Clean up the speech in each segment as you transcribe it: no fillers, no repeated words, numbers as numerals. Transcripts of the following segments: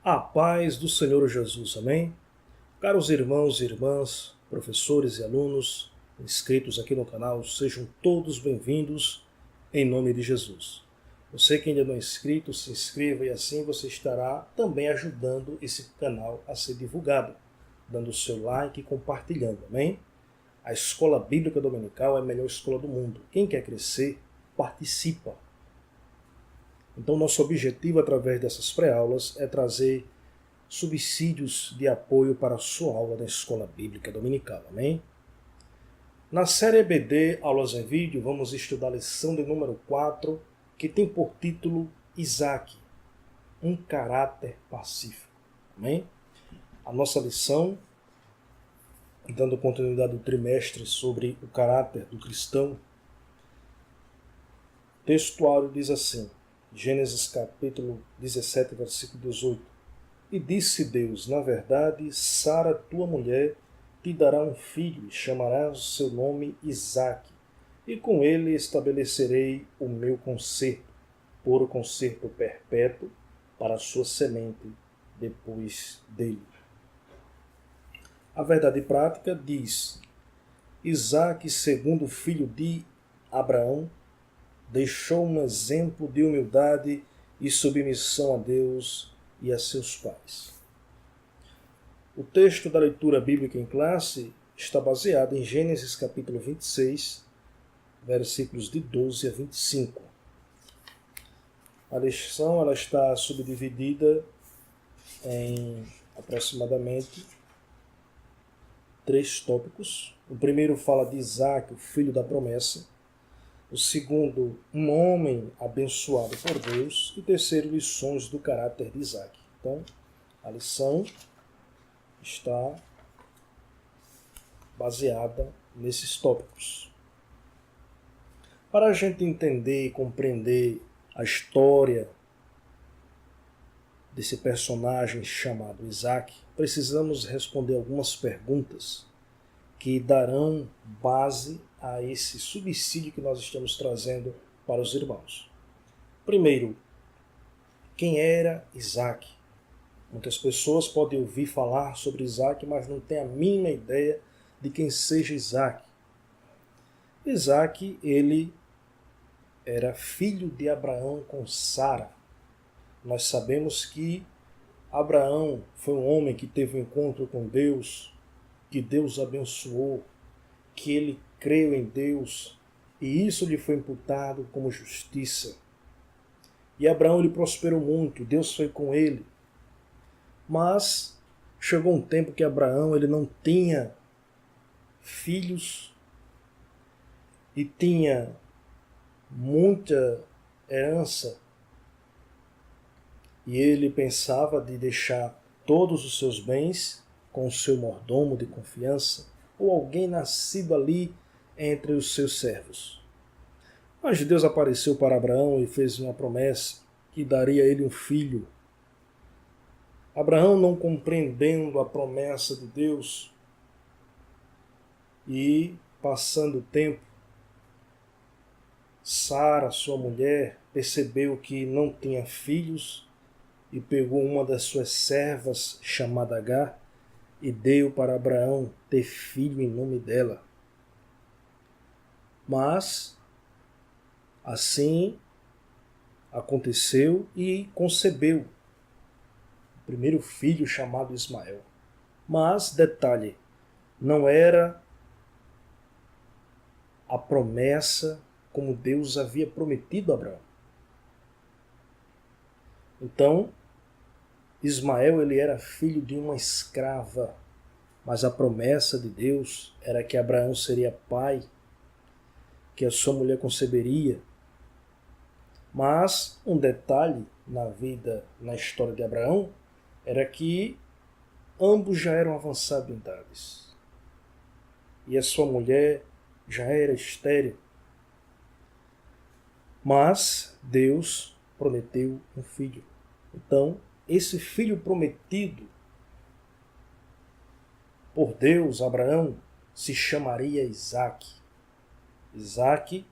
A paz do Senhor Jesus, amém? Caros irmãos e irmãs, professores e alunos inscritos aqui no canal, sejam todos bem-vindos em nome de Jesus. Você que ainda não é inscrito, se inscreva e assim você estará também ajudando esse canal a ser divulgado, dando o seu like e compartilhando, amém? A Escola Bíblica Dominical é a melhor escola do mundo. Quem quer crescer, participa. Então, nosso objetivo através dessas pré-aulas é trazer subsídios de apoio para a sua aula da Escola Bíblica Dominical, amém? Na série EBD, aulas em vídeo, vamos estudar a lição de número 4, que tem por título Isaac, um caráter pacífico, amém? A nossa lição, dando continuidade ao trimestre sobre o caráter do cristão, o textuário diz assim, Gênesis capítulo 17, versículo 18. E disse Deus, na verdade, Sara, tua mulher, te dará um filho, e chamarás o seu nome Isaque, e com ele estabelecerei o meu concerto, por o concerto perpétuo para a sua semente depois dele. A verdade prática diz, Isaque, segundo filho de Abraão, deixou um exemplo de humildade e submissão a Deus e a seus pais. O texto da leitura bíblica em classe está baseado em Gênesis capítulo 26, versículos de 12 a 25. A lição ela está subdividida em aproximadamente 3 tópicos. O primeiro fala de Isaac, o filho da promessa. O segundo, um homem abençoado por Deus. E o terceiro, lições do caráter de Isaac. Então, a lição está baseada nesses tópicos. Para a gente entender e compreender a história desse personagem chamado Isaac, precisamos responder algumas perguntas que darão base a esse subsídio que nós estamos trazendo para os irmãos. Primeiro, quem era Isaac? Muitas pessoas podem ouvir falar sobre Isaac, mas não têm a mínima ideia de quem seja Isaac. Isaac, ele era filho de Abraão com Sara. Nós sabemos que Abraão foi um homem que teve um encontro com Deus, que Deus abençoou, que ele creu em Deus, e isso lhe foi imputado como justiça. E Abraão ele prosperou muito, Deus foi com ele. Mas chegou um tempo que Abraão ele não tinha filhos e tinha muita herança. E ele pensava de deixar todos os seus bens com o seu mordomo de confiança ou alguém nascido ali entre os seus servos. Mas Deus apareceu para Abraão e fez uma promessa que daria a ele um filho. Abraão, não compreendendo a promessa de Deus e passando o tempo, Sara, sua mulher, percebeu que não tinha filhos e pegou uma das suas servas, chamada Agar, e deu para Abraão ter filho em nome dela. Mas, assim, aconteceu e concebeu o primeiro filho chamado Ismael. Mas, detalhe, não era a promessa como Deus havia prometido a Abraão. Então, Ismael ele era filho de uma escrava, mas a promessa de Deus era que Abraão seria pai, que a sua mulher conceberia. Mas um detalhe na vida, na história de Abraão, era que ambos já eram avançados em idades. E a sua mulher já era estéril. Mas Deus prometeu um filho. Então, esse filho prometido por Deus, Abraão, se chamaria Isaque. Isaque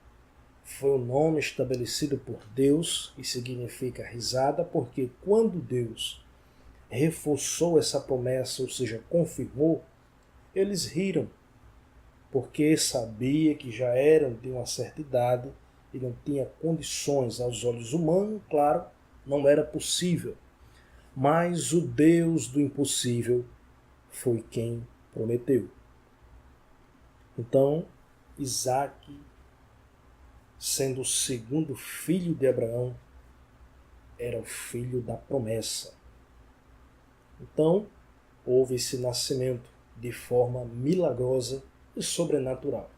foi o nome estabelecido por Deus e significa risada, porque quando Deus reforçou essa promessa, ou seja, confirmou, eles riram, porque sabia que já eram de uma certa idade e não tinha condições aos olhos humanos, claro, não era possível. Mas o Deus do impossível foi quem prometeu. Então, Isaque, sendo o segundo filho de Abraão, era o filho da promessa. Então, houve esse nascimento de forma milagrosa e sobrenatural.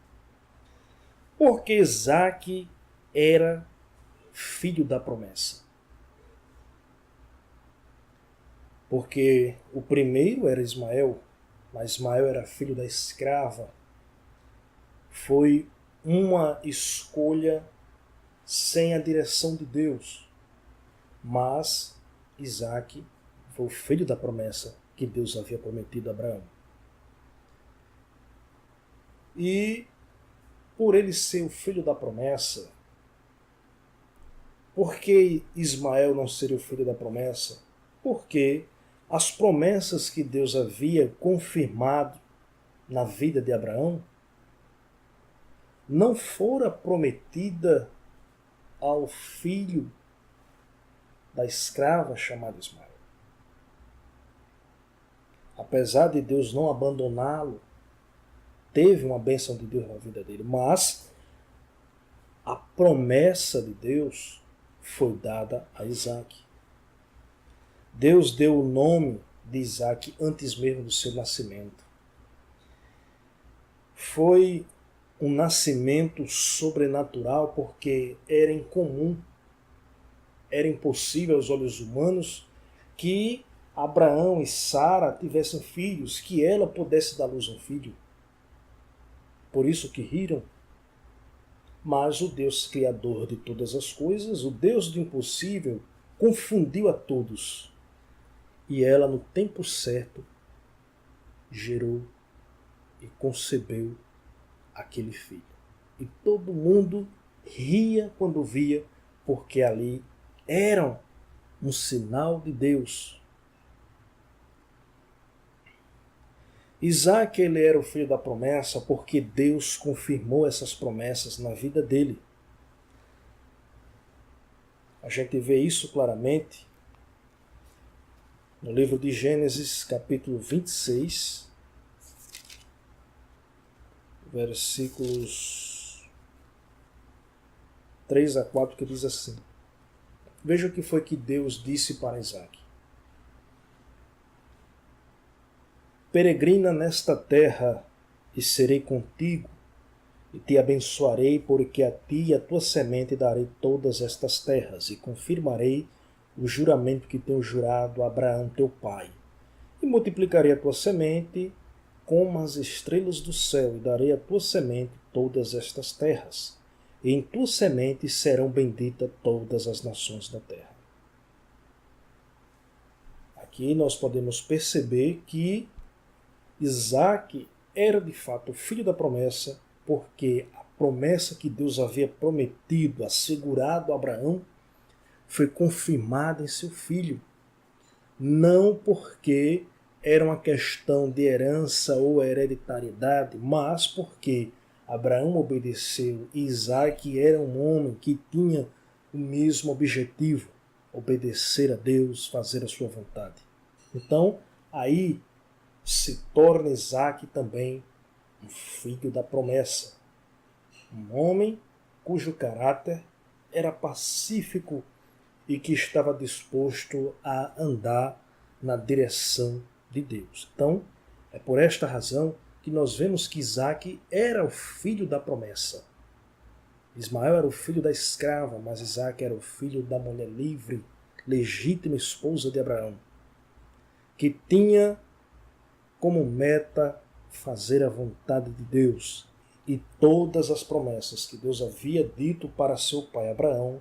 Porque Isaque era filho da promessa. Porque o primeiro era Ismael, mas Ismael era filho da escrava. Foi uma escolha sem a direção de Deus. Mas Isaque foi o filho da promessa que Deus havia prometido a Abraão. E por ele ser o filho da promessa, por que Ismael não seria o filho da promessa? Porque as promessas que Deus havia confirmado na vida de Abraão não fora prometida ao filho da escrava chamada Ismael. Apesar de Deus não abandoná-lo, teve uma bênção de Deus na vida dele, mas a promessa de Deus foi dada a Isaque. Deus deu o nome de Isaque antes mesmo do seu nascimento. Foi um nascimento sobrenatural porque era incomum, era impossível aos olhos humanos que Abraão e Sara tivessem filhos, que ela pudesse dar luz a um filho. Por isso que riram. Mas o Deus criador de todas as coisas, o Deus do impossível, confundiu a todos. E ela, no tempo certo, gerou e concebeu aquele filho. E todo mundo ria quando via, porque ali era um sinal de Deus. Isaque, ele era o filho da promessa porque Deus confirmou essas promessas na vida dele. A gente vê isso claramente no livro de Gênesis, capítulo 26, versículos 3 a 4, que diz assim: veja o que foi que Deus disse para Isaque. Peregrina nesta terra e serei contigo, e te abençoarei, porque a ti e a tua semente darei todas estas terras, e confirmarei o juramento que tenho jurado a Abraão teu pai. E multiplicarei a tua semente como as estrelas do céu, e darei à tua semente todas estas terras. E em tua semente serão benditas todas as nações da terra. Aqui nós podemos perceber que Isaque era de fato o filho da promessa, porque a promessa que Deus havia prometido, assegurado a Abraão, foi confirmada em seu filho. Não porque era uma questão de herança ou hereditariedade, mas porque Abraão obedeceu e Isaque era um homem que tinha o mesmo objetivo, obedecer a Deus, fazer a sua vontade. Então, aí se torna Isaque também um filho da promessa. Um homem cujo caráter era pacífico e que estava disposto a andar na direção de Deus. Então, é por esta razão que nós vemos que Isaque era o filho da promessa. Ismael era o filho da escrava, mas Isaque era o filho da mulher livre, legítima esposa de Abraão, que tinha como meta fazer a vontade de Deus, e todas as promessas que Deus havia dito para seu pai Abraão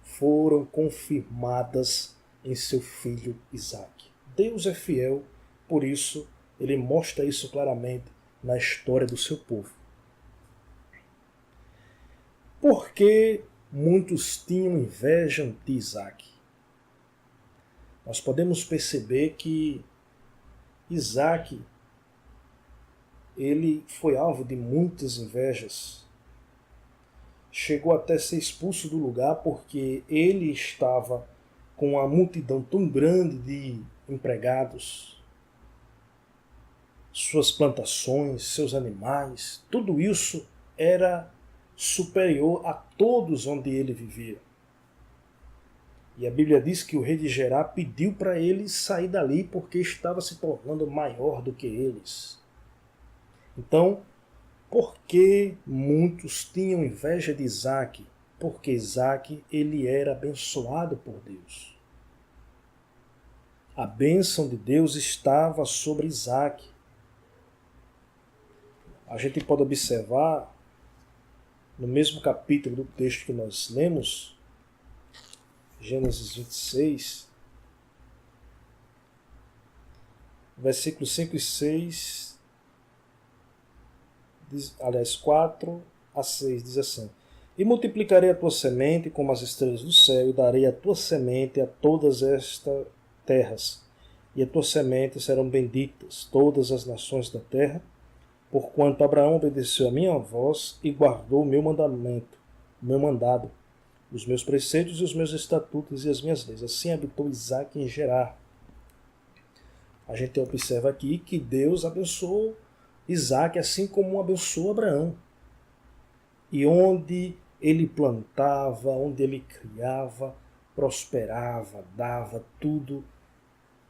foram confirmadas em seu filho Isaque. Deus é fiel, por isso ele mostra isso claramente na história do seu povo. Porque muitos tinham inveja de Isaque? nós podemos perceber que Isaac, ele foi alvo de muitas invejas. Chegou até a ser expulso do lugar porque ele estava com uma multidão tão grande de empregados, suas plantações, seus animais, tudo isso era superior a todos onde ele vivia. E a Bíblia diz que o rei de Gerá pediu para ele sair dali porque estava se tornando maior do que eles. Então, por que muitos tinham inveja de Isaac? Porque Isaac, ele era abençoado por Deus. A bênção de Deus estava sobre Isaac. A gente pode observar, no mesmo capítulo do texto que nós lemos, Gênesis 26, versículos 5 e 6, aliás, 4 a 6, diz assim: E multiplicarei a tua semente como as estrelas do céu, e darei a tua semente a todas estas terras, e a tua semente serão benditas todas as nações da terra, porquanto Abraão obedeceu a minha voz e guardou o meu mandamento, o meu mandado, os meus preceitos e os meus estatutos e as minhas leis. Assim habitou Isaac em Gerar. A gente observa aqui que Deus abençoou Isaac assim como abençoou Abraão. E onde ele plantava, onde ele criava, prosperava, dava tudo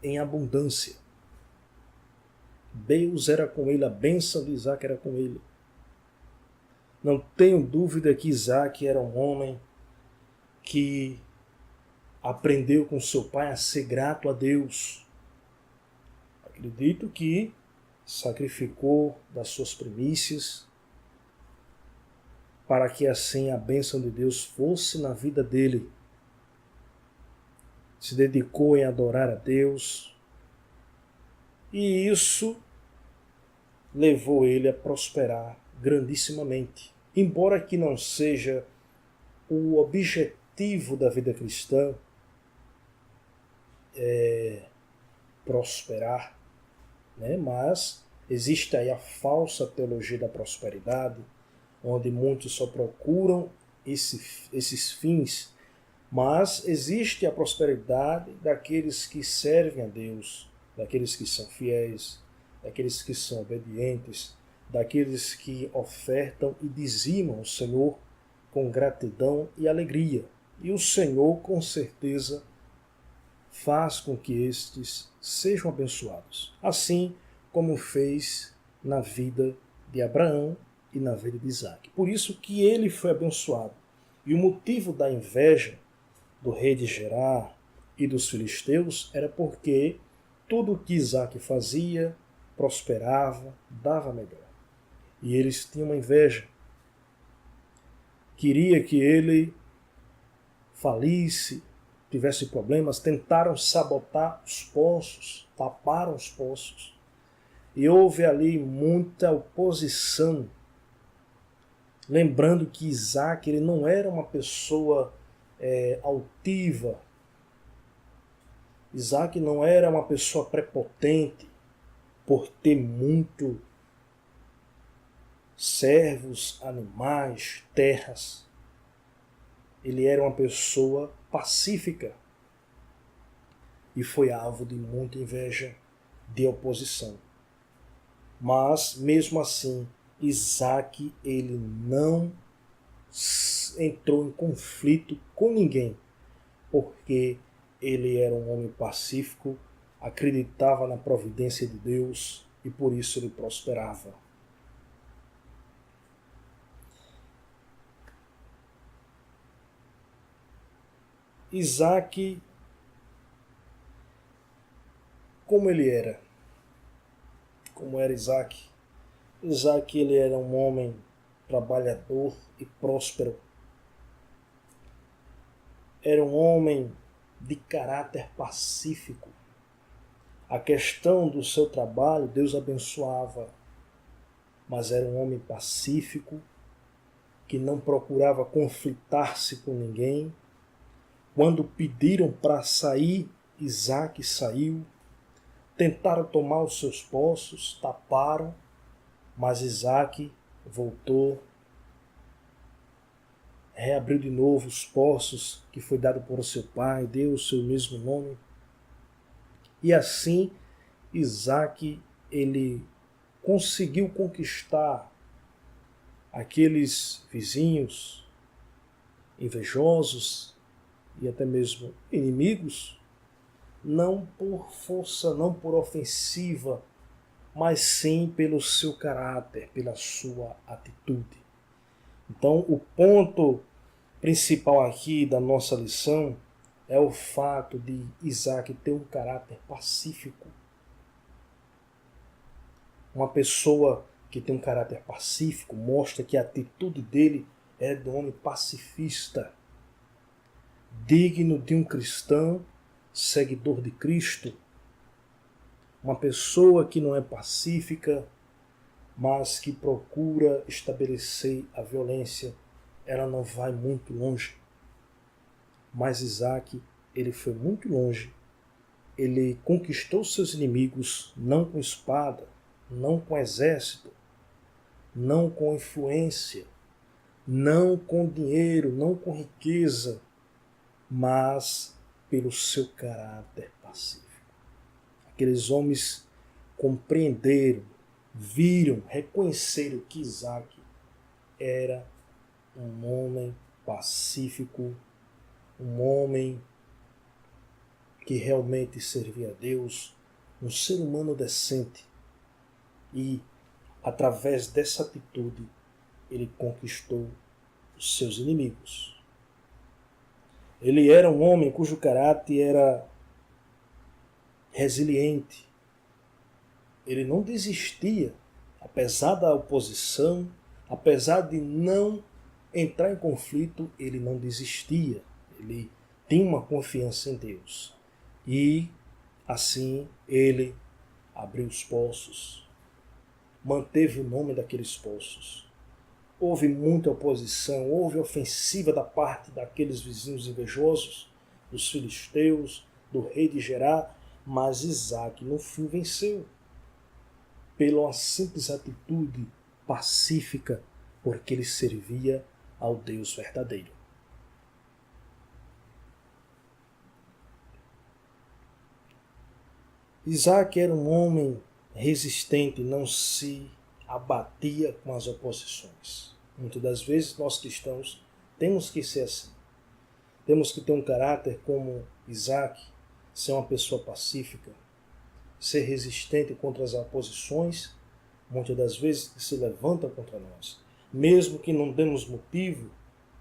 em abundância. Deus era com ele, a bênção de Isaac era com ele. Não tenho dúvida que Isaac era um homem que aprendeu com seu pai a ser grato a Deus. Acredito que sacrificou das suas primícias para que assim a bênção de Deus fosse na vida dele. Se dedicou em adorar a Deus e isso levou ele a prosperar grandissimamente. Embora que não seja o objetivo da vida cristã prosperar, né? Mas existe aí a falsa teologia da prosperidade, onde muitos só procuram esses fins, mas existe a prosperidade daqueles que servem a Deus, daqueles que são fiéis, daqueles que são obedientes, daqueles que ofertam e dizimam o Senhor com gratidão e alegria. E o Senhor, com certeza, faz com que estes sejam abençoados. Assim como fez na vida de Abraão e na vida de Isaac. Por isso que ele foi abençoado. E o motivo da inveja do rei de Gerar e dos filisteus era porque tudo o que Isaac fazia prosperava, dava melhor. E eles tinham uma inveja. Queria que ele falisse, tivesse problemas, tentaram sabotar os poços, taparam os poços. E houve ali muita oposição. Lembrando que Isaac ele não era uma pessoa altiva. Isaac não era uma pessoa prepotente por ter muito servos, animais, terras. Ele era uma pessoa pacífica e foi alvo de muita inveja, de oposição. Mas, mesmo assim, Isaac ele não entrou em conflito com ninguém, porque ele era um homem pacífico, acreditava na providência de Deus e por isso ele prosperava. Isaac, como ele era? Como era Isaac? Isaac ele era um homem trabalhador e próspero. Era um homem de caráter pacífico. A questão do seu trabalho, Deus abençoava, mas era um homem pacífico, que não procurava conflitar-se com ninguém. Quando pediram para sair Isaac saiu, tentaram tomar os seus poços, taparam, mas Isaac voltou, reabriu de novo os poços que foi dado por seu pai, deu o seu mesmo nome. E assim Isaac ele conseguiu conquistar aqueles vizinhos invejosos e até mesmo inimigos, não por força, não por ofensiva, mas sim pelo seu caráter, pela sua atitude. Então, o ponto principal aqui da nossa lição é o fato de Isaac ter um caráter pacífico. Uma pessoa que tem um caráter pacífico mostra que a atitude dele é de um homem pacifista, digno de um cristão, seguidor de Cristo. Uma pessoa que não é pacífica, mas que procura estabelecer a violência, ela não vai muito longe. Mas Isaac, ele foi muito longe. Ele conquistou seus inimigos não com espada, não com exército, não com influência, não com dinheiro, não com riqueza, mas pelo seu caráter pacífico. Aqueles homens compreenderam, viram, reconheceram que Isaac era um homem pacífico, um homem que realmente servia a Deus, um ser humano decente. E, através dessa atitude, ele conquistou os seus inimigos. Ele era um homem cujo caráter era resiliente. Ele não desistia, apesar da oposição, apesar de não entrar em conflito, ele não desistia. Ele tinha uma confiança em Deus. E, assim, ele abriu os poços, manteve o nome daqueles poços. Houve muita oposição, houve ofensiva da parte daqueles vizinhos invejosos, dos filisteus, do rei de Gerar, mas Isaac no fim venceu pela simples atitude pacífica, porque ele servia ao Deus verdadeiro. Isaac era um homem resistente, não se abatia com as oposições. Muitas das vezes nós cristãos temos que ser assim. Temos que ter um caráter como Isaac, ser uma pessoa pacífica, ser resistente contra as oposições, muitas das vezes que se levantam contra nós. Mesmo que não demos motivo,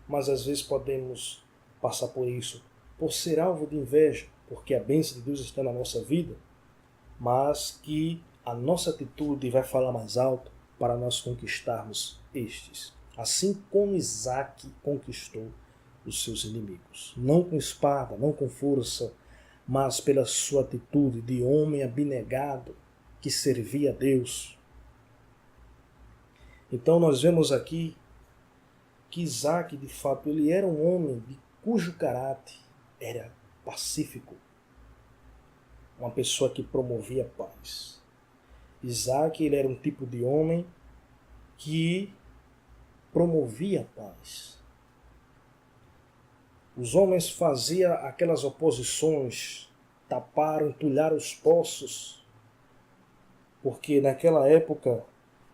mas às vezes podemos passar por isso, por ser alvo de inveja, porque a bênção de Deus está na nossa vida, mas que a nossa atitude vai falar mais alto para nós conquistarmos estes. Assim como Isaac conquistou os seus inimigos. Não com espada, não com força, mas pela sua atitude de homem abnegado que servia a Deus. Então nós vemos aqui que Isaac, de fato, ele era um homem cujo caráter era pacífico. Uma pessoa que promovia a paz. Isaac, ele era um tipo de homem que promovia a paz. Os homens faziam aquelas oposições, taparam, entulharam os poços, porque naquela época,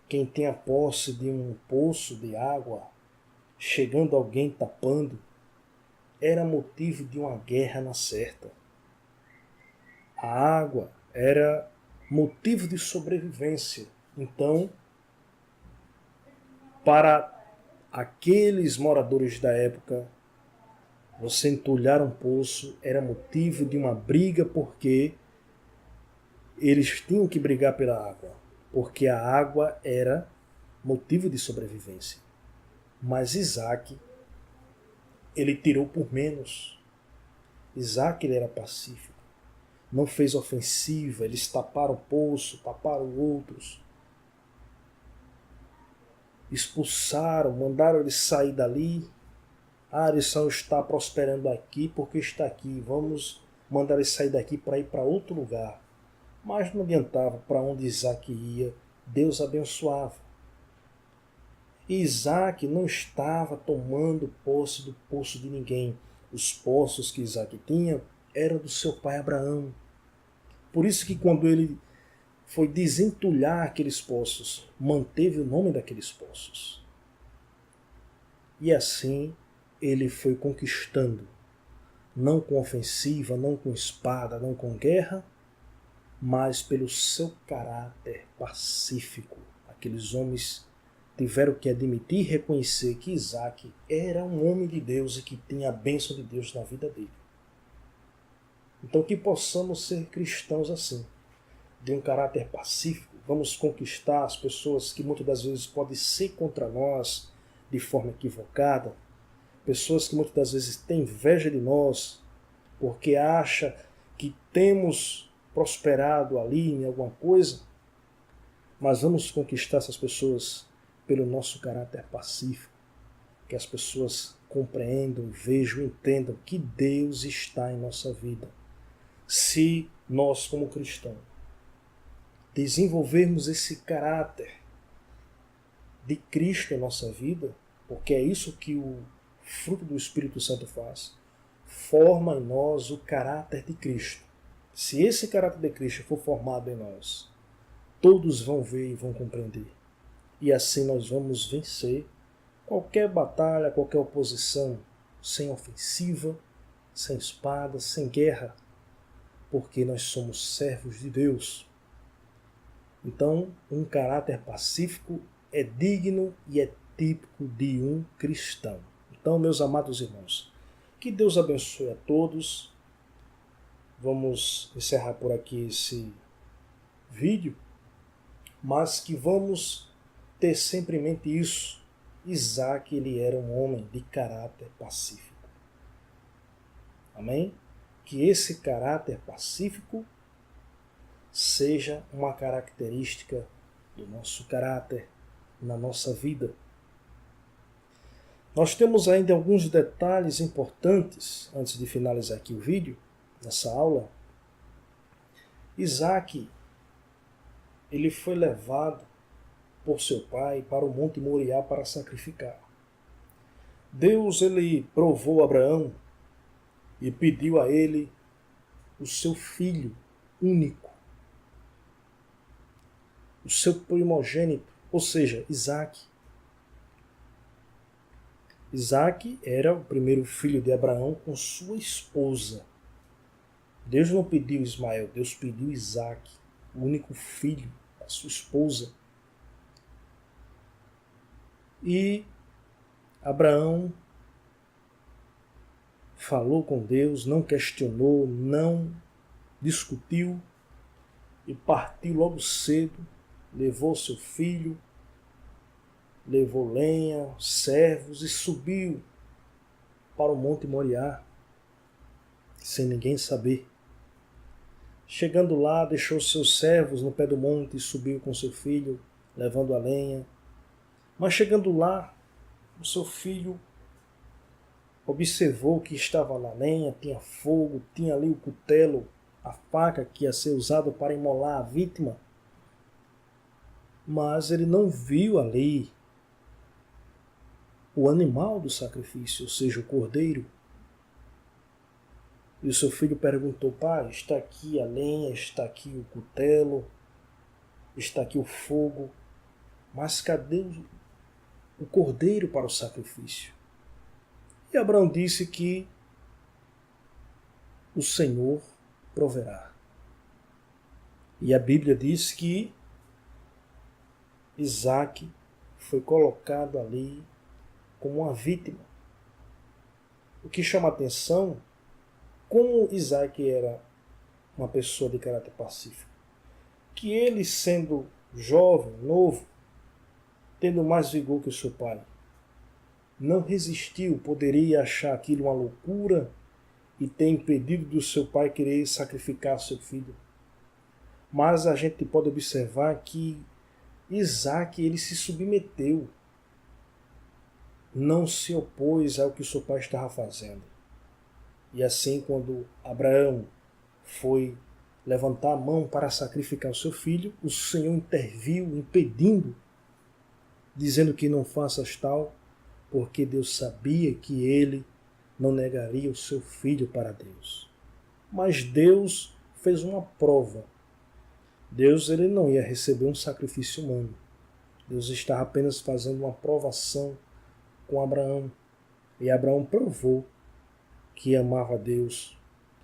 quem tem a posse de um poço de água, chegando alguém tapando, era motivo de uma guerra na certa. A água era motivo de sobrevivência. Então, para aqueles moradores da época, você entulhar um poço era motivo de uma briga, porque eles tinham que brigar pela água, porque a água era motivo de sobrevivência. Mas Isaac, ele tirou por menos. Isaac, ele era pacífico, não fez ofensiva, eles taparam o poço, taparam outros, expulsaram, mandaram ele sair dali. Ele só está prosperando aqui porque está aqui, vamos mandar ele sair daqui para ir para outro lugar. Mas não adiantava, para onde Isaac ia, Deus abençoava. E Isaac não estava tomando posse do poço de ninguém. Os poços que Isaac tinha eram do seu pai Abraão. Por isso que quando ele foi desentulhar aqueles poços, manteve o nome daqueles poços. E assim ele foi conquistando, não com ofensiva, não com espada, não com guerra, mas pelo seu caráter pacífico. Aqueles homens tiveram que admitir e reconhecer que Isaac era um homem de Deus e que tinha a bênção de Deus na vida dele. Então que possamos ser cristãos assim, de um caráter pacífico, vamos conquistar as pessoas que muitas das vezes podem ser contra nós de forma equivocada, pessoas que muitas das vezes têm inveja de nós porque acham que temos prosperado ali em alguma coisa, mas vamos conquistar essas pessoas pelo nosso caráter pacífico, que as pessoas compreendam, vejam, entendam que Deus está em nossa vida. Se nós, como cristãos, desenvolvermos esse caráter de Cristo em nossa vida, porque é isso que o fruto do Espírito Santo faz, forma em nós o caráter de Cristo. Se esse caráter de Cristo for formado em nós, todos vão ver e vão compreender. E assim nós vamos vencer qualquer batalha, qualquer oposição, sem ofensiva, sem espada, sem guerra, porque nós somos servos de Deus. Então, um caráter pacífico é digno e é típico de um cristão. Então, meus amados irmãos, que Deus abençoe a todos. Vamos encerrar por aqui esse vídeo, mas que vamos ter sempre em mente isso. Isaac, ele era um homem de caráter pacífico. Amém? Que esse caráter pacífico seja uma característica do nosso caráter na nossa vida. Nós temos ainda alguns detalhes importantes antes de finalizar aqui o vídeo, nessa aula. Isaac, ele foi levado por seu pai para o Monte Moriá para sacrificar. Deus, ele provou Abraão e pediu a ele o seu filho único, o seu primogênito, ou seja, Isaac. Isaac era o primeiro filho de Abraão com sua esposa. Deus não pediu Ismael, Deus pediu Isaac, o único filho da sua esposa. E Abraão falou com Deus, não questionou, não discutiu e partiu logo cedo, levou seu filho, levou lenha, servos e subiu para o Monte Moriá, sem ninguém saber. Chegando lá, deixou seus servos no pé do monte e subiu com seu filho, levando a lenha. Mas chegando lá, o seu filho observou que estava na lenha, tinha fogo, tinha ali o cutelo, a faca que ia ser usada para imolar a vítima. Mas ele não viu ali o animal do sacrifício, ou seja, o cordeiro. E o seu filho perguntou: pai, está aqui a lenha, está aqui o cutelo, está aqui o fogo, mas cadê o cordeiro para o sacrifício? E Abraão disse que o Senhor proverá. E a Bíblia diz que Isaac foi colocado ali como uma vítima. O que chama a atenção, como Isaac era uma pessoa de caráter pacífico, que ele, sendo jovem, novo, tendo mais vigor que o seu pai, não resistiu, poderia achar aquilo uma loucura e ter impedido do seu pai querer sacrificar seu filho. Mas a gente pode observar que Isaac, ele se submeteu, não se opôs ao que o seu pai estava fazendo. E assim, quando Abraão foi levantar a mão para sacrificar o seu filho, o Senhor interviu, impedindo, dizendo que não faças tal, porque Deus sabia que ele não negaria o seu filho para Deus. Mas Deus fez uma prova. Deus ele não ia receber um sacrifício humano. Deus estava apenas fazendo uma provação com Abraão. E Abraão provou que amava a Deus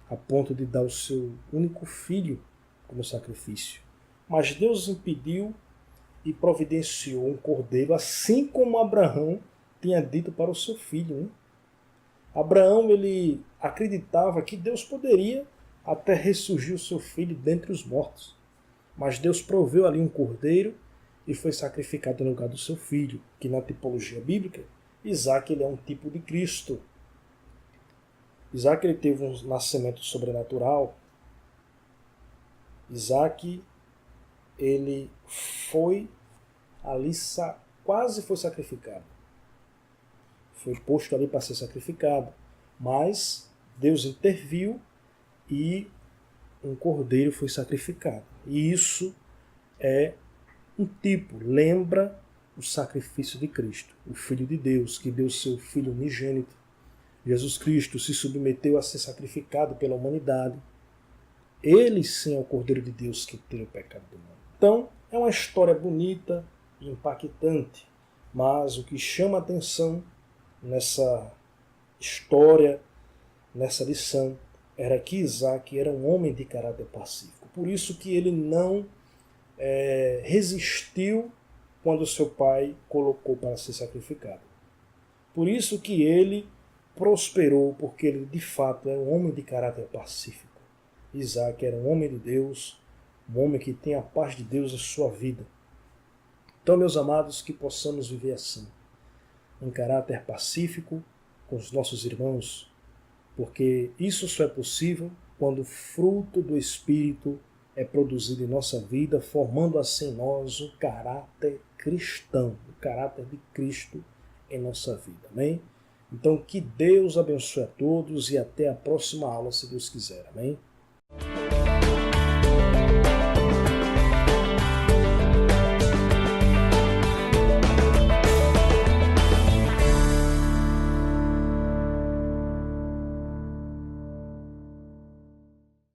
a ponto de dar o seu único filho como sacrifício. Mas Deus impediu e providenciou um cordeiro, assim como Abraão tinha dito para o seu filho. Né? Abraão ele acreditava que Deus poderia até ressurgir o seu filho dentre os mortos. Mas Deus proveu ali um cordeiro e foi sacrificado no lugar do seu filho, que na tipologia bíblica, Isaac ele é um tipo de Cristo. Isaac ele teve um nascimento sobrenatural. Isaac ele foi ali, quase foi sacrificado. Foi posto ali para ser sacrificado. Mas Deus interviu e um cordeiro foi sacrificado. E isso é um tipo, lembra o sacrifício de Cristo, o Filho de Deus, que deu seu Filho unigênito. Jesus Cristo se submeteu a ser sacrificado pela humanidade. Ele sim é o Cordeiro de Deus que tira o pecado do mundo. Então, é uma história bonita e impactante, mas o que chama a atenção nessa história, nessa lição, era que Isaac era um homem de caráter pacífico. Por isso que ele não resistiu quando seu pai colocou para ser sacrificado. Por isso que ele prosperou, porque ele de fato é um homem de caráter pacífico. Isaac era um homem de Deus, um homem que tem a paz de Deus em sua vida. Então, meus amados, que possamos viver assim, em caráter pacífico com os nossos irmãos, porque isso só é possível quando o fruto do Espírito é produzido em nossa vida, formando assim em nós o caráter cristão, o caráter de Cristo em nossa vida. Amém? Então, que Deus abençoe a todos e até a próxima aula, se Deus quiser. Amém?